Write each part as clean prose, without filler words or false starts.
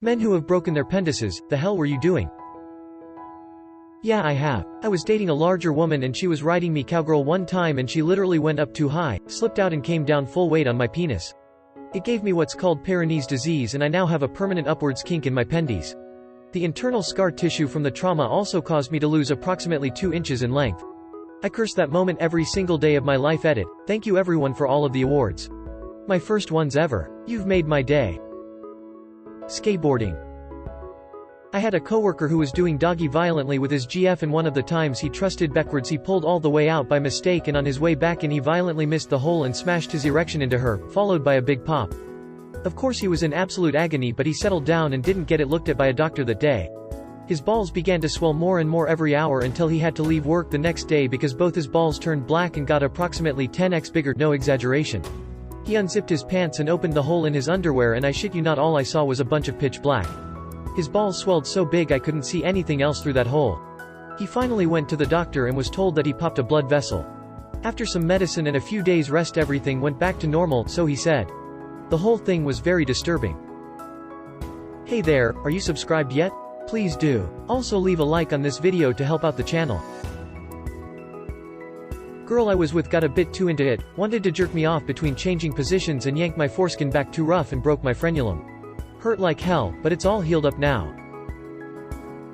Men who have broken their pendises, the hell were you doing? Yeah, I have. I was dating a larger woman and she was riding me cowgirl one time and she literally went up too high, slipped out and came down full weight on my penis. It gave me what's called pendises disease and I now have a permanent upwards kink in my pendies. The internal scar tissue from the trauma also caused me to lose approximately 2 inches in length. I curse that moment every single day of my life. Edit. Thank you everyone for all of the awards. My first ones ever. You've made my day. Skateboarding. I had a coworker who was doing doggy violently with his GF and one of the times he trusted backwards he pulled all the way out by mistake and on his way back in he violently missed the hole and smashed his erection into her, followed by a big pop. Of course he was in absolute agony but he settled down and didn't get it looked at by a doctor that day. His balls began to swell more and more every hour until he had to leave work the next day because both his balls turned black and got approximately 10x bigger, no exaggeration. He unzipped his pants and opened the hole in his underwear and I shit you not all I saw was a bunch of pitch black. His balls swelled so big I couldn't see anything else through that hole. He finally went to the doctor and was told that he popped a blood vessel. After some medicine and a few days rest everything went back to normal, so he said. The whole thing was very disturbing. Hey there, are you subscribed yet? Please do. Also leave a like on this video to help out the channel. Girl I was with got a bit too into it, wanted to jerk me off between changing positions and yanked my foreskin back too rough and broke my frenulum. Hurt like hell, but it's all healed up now.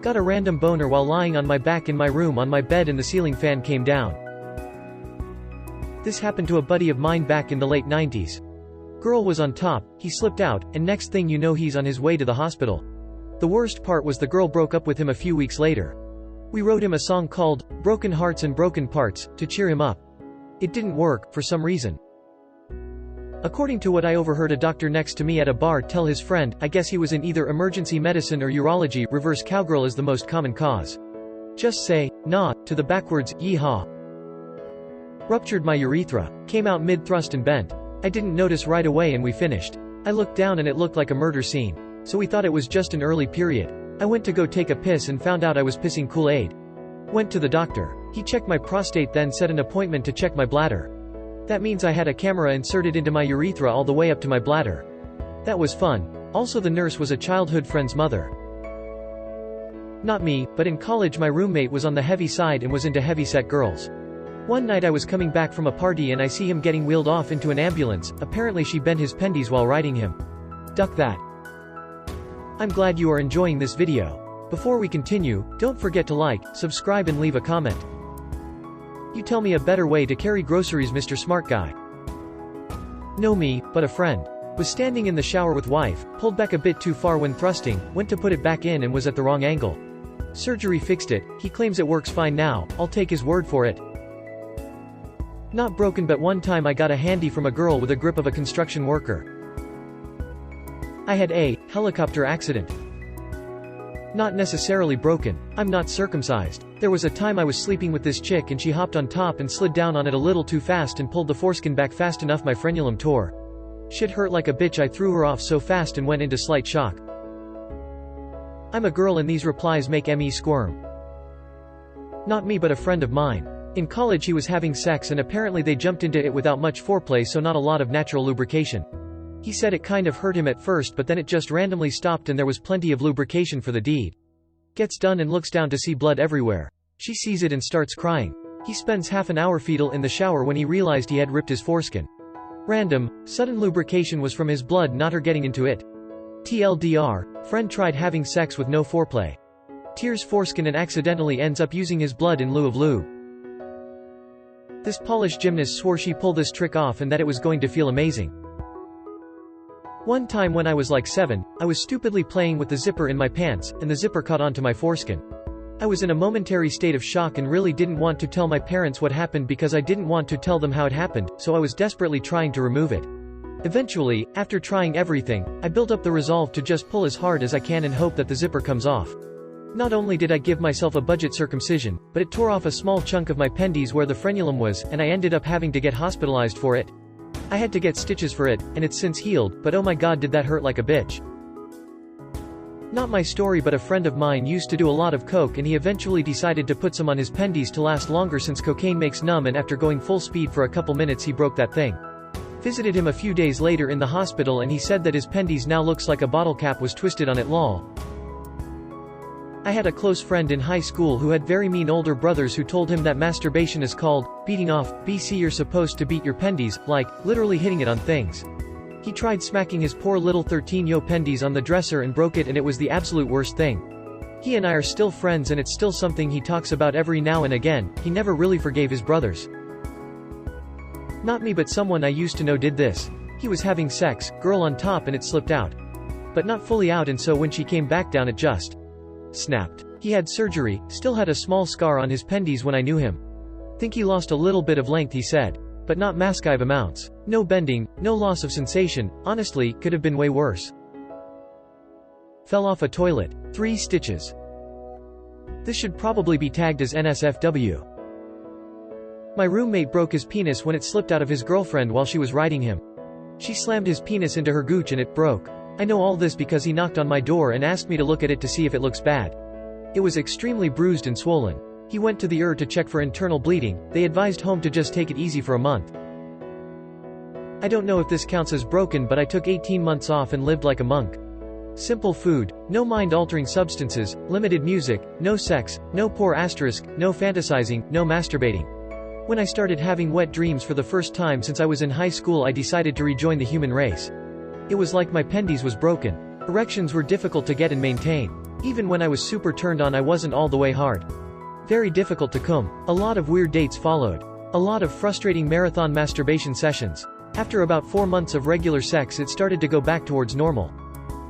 Got a random boner while lying on my back in my room on my bed and the ceiling fan came down. This happened to a buddy of mine back in the late 90s. Girl was on top, he slipped out, and next thing you know he's on his way to the hospital. The worst part was the girl broke up with him a few weeks later. We wrote him a song called, Broken Hearts and Broken Parts, to cheer him up. It didn't work, for some reason. According to what I overheard a doctor next to me at a bar tell his friend, I guess he was in either emergency medicine or urology, reverse cowgirl is the most common cause. Just say, nah, to the backwards, yeehaw. Ruptured my urethra. Came out mid-thrust and bent. I didn't notice right away and we finished. I looked down and it looked like a murder scene. So we thought it was just an early period. I went to go take a piss and found out I was pissing Kool-Aid. Went to the doctor. He checked my prostate then set an appointment to check my bladder. That means I had a camera inserted into my urethra all the way up to my bladder. That was fun. Also the nurse was a childhood friend's mother. Not me, but in college my roommate was on the heavy side and was into heavy-set girls. One night I was coming back from a party and I see him getting wheeled off into an ambulance, apparently she bent his pendies while riding him. Duck that. I'm glad you are enjoying this video. Before we continue, don't forget to like, subscribe and leave a comment. You tell me a better way to carry groceries, Mr. Smart Guy. No me, but a friend. Was standing in the shower with wife, pulled back a bit too far when thrusting, went to put it back in and was at the wrong angle. Surgery fixed it, he claims it works fine now, I'll take his word for it. Not broken but one time I got a handy from a girl with a grip of a construction worker. I had a helicopter accident. Not necessarily broken. I'm not circumcised. There was a time I was sleeping with this chick and she hopped on top and slid down on it a little too fast and pulled the foreskin back fast enough my frenulum tore. Shit hurt like a bitch. I threw her off so fast and went into slight shock. I'm a girl and these replies make me squirm. Not me but a friend of mine. In college he was having sex and apparently they jumped into it without much foreplay so not a lot of natural lubrication. He said it kind of hurt him at first but then it just randomly stopped and there was plenty of lubrication for the deed. Gets done and looks down to see blood everywhere. She sees it and starts crying. He spends half an hour fetal in the shower when he realized he had ripped his foreskin. Random, sudden lubrication was from his blood not her getting into it. TLDR, friend tried having sex with no foreplay. Tears foreskin and accidentally ends up using his blood in lieu of lube. This Polish gymnast swore she pulled this trick off and that it was going to feel amazing. One time when I was like 7, I was stupidly playing with the zipper in my pants, and the zipper caught onto my foreskin. I was in a momentary state of shock and really didn't want to tell my parents what happened because I didn't want to tell them how it happened, so I was desperately trying to remove it. Eventually, after trying everything, I built up the resolve to just pull as hard as I can and hope that the zipper comes off. Not only did I give myself a budget circumcision, but it tore off a small chunk of my pendies where the frenulum was, and I ended up having to get hospitalized for it. I had to get stitches for it, and it's since healed, but oh my god did that hurt like a bitch. Not my story but a friend of mine used to do a lot of coke and he eventually decided to put some on his pendies to last longer since cocaine makes numb and after going full speed for a couple minutes he broke that thing. Visited him a few days later in the hospital and he said that his pendis now looks like a bottle cap was twisted on it lol. I had a close friend in high school who had very mean older brothers who told him that masturbation is called beating off. BC you're supposed to beat your pendis, like, literally hitting it on things. He tried smacking his poor little 13-yo pendis on the dresser and broke it and it was the absolute worst thing. He and I are still friends and it's still something he talks about every now and again. He never really forgave his brothers. Not me but someone I used to know did this. He was having sex, girl on top and it slipped out. But not fully out and so when she came back down it just snapped. He had surgery, still had a small scar on his pendis when I knew him. Think he lost a little bit of length he said. But not massive amounts. No bending, no loss of sensation, honestly, could have been way worse. Fell off a toilet. 3 stitches. This should probably be tagged as NSFW. My roommate broke his penis when it slipped out of his girlfriend while she was riding him. She slammed his penis into her gooch and it broke. I know all this because he knocked on my door and asked me to look at it to see if it looks bad. It was extremely bruised and swollen. He went to the ER to check for internal bleeding. They advised home to just take it easy for a month. I don't know if this counts as broken but I took 18 months off and lived like a monk. Simple food, no mind-altering substances, limited music, no sex, no poor asterisk, no fantasizing, no masturbating. When I started having wet dreams for the first time since I was in high school I decided to rejoin the human race. It was like my pendis was broken. Erections were difficult to get and maintain. Even when I was super turned on I wasn't all the way hard. Very difficult to come. A lot of weird dates followed. A lot of frustrating marathon masturbation sessions. After about 4 months of regular sex it started to go back towards normal.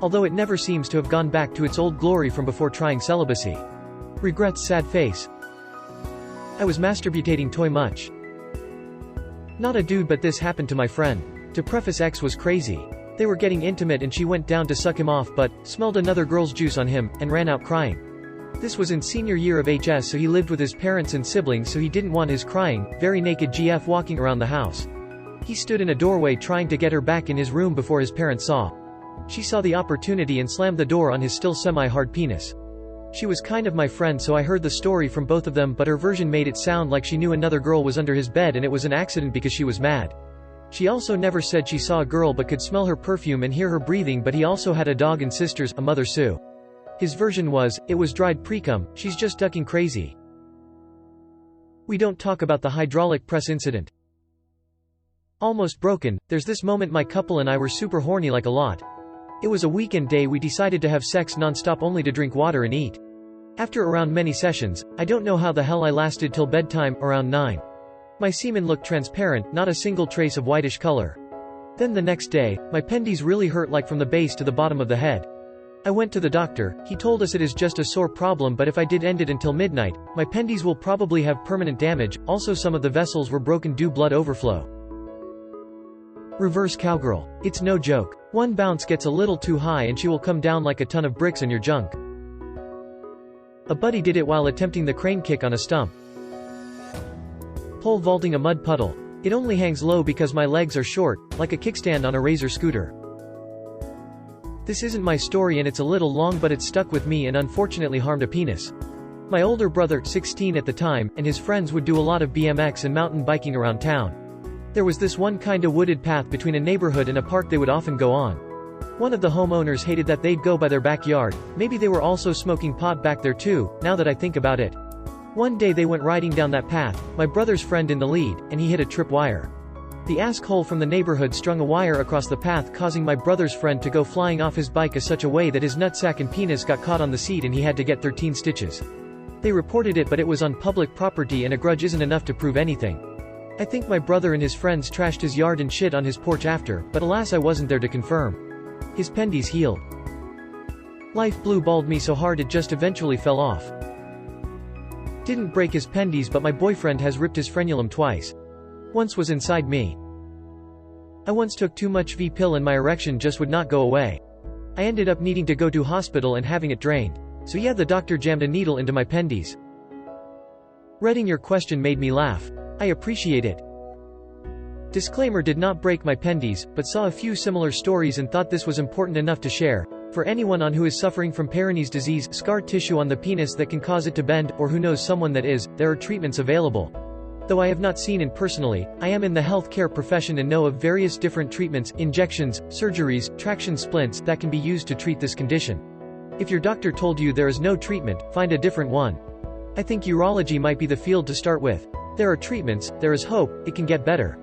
Although it never seems to have gone back to its old glory from before trying celibacy. Regrets sad face. I was masturbating too much. Not a dude but this happened to my friend. To preface X was crazy. They were getting intimate and she went down to suck him off but smelled another girl's juice on him, and ran out crying. This was in senior year of HS so he lived with his parents and siblings so he didn't want his crying, very naked GF walking around the house. He stood in a doorway trying to get her back in his room before his parents saw. She saw the opportunity and slammed the door on his still semi-hard penis. She was kind of my friend so I heard the story from both of them but her version made it sound like she knew another girl was under his bed and it was an accident because she was mad. She also never said she saw a girl but could smell her perfume and hear her breathing but he also had a dog and sisters, a mother Sue. His version was, it was dried pre-cum, she's just ducking crazy. We don't talk about the hydraulic press incident. Almost broken. There's this moment my couple and I were super horny like a lot. It was a weekend day we decided to have sex non-stop only to drink water and eat. After around many sessions, I don't know how the hell I lasted till bedtime, around 9. My semen looked transparent, not a single trace of whitish color. Then the next day, my pendis really hurt like from the base to the bottom of the head. I went to the doctor, he told us it is just a sore problem but if I did end it until midnight, my pendis will probably have permanent damage, also some of the vessels were broken due blood overflow. Reverse cowgirl. It's no joke. One bounce gets a little too high and she will come down like a ton of bricks on your junk. A buddy did it while attempting the crane kick on a stump. Pole vaulting a mud puddle. It only hangs low because my legs are short, like a kickstand on a Razor scooter. This isn't my story and it's a little long but it stuck with me and unfortunately harmed a penis. My older brother, 16 at the time, and his friends would do a lot of BMX and mountain biking around town. There was this one kinda wooded path between a neighborhood and a park they would often go on. One of the homeowners hated that they'd go by their backyard, maybe they were also smoking pot back there too, now that I think about it. One day they went riding down that path, my brother's friend in the lead, and he hit a tripwire. The asshole from the neighborhood strung a wire across the path causing my brother's friend to go flying off his bike in such a way that his nutsack and penis got caught on the seat and he had to get 13 stitches. They reported it but it was on public property and a grudge isn't enough to prove anything. I think my brother and his friends trashed his yard and shit on his porch after, but alas I wasn't there to confirm. His pendis healed. Life blue balled me so hard it just eventually fell off. Didn't break his pendis but my boyfriend has ripped his frenulum twice. Once was inside me. I once took too much V-pill and my erection just would not go away. I ended up needing to go to hospital and having it drained. So yeah, the doctor jammed a needle into my pendis. Reading your question made me laugh. I appreciate it. Disclaimer: did not break my pendis, but saw a few similar stories and thought this was important enough to share. For anyone on who is suffering from Peyronie's disease, scar tissue on the penis that can cause it to bend, or who knows someone that is, there are treatments available. Though I have not seen it personally, I am in the healthcare profession and know of various different treatments, injections, surgeries, traction splints that can be used to treat this condition. If your doctor told you there is no treatment, find a different one. I think urology might be the field to start with. There are treatments, there is hope, it can get better.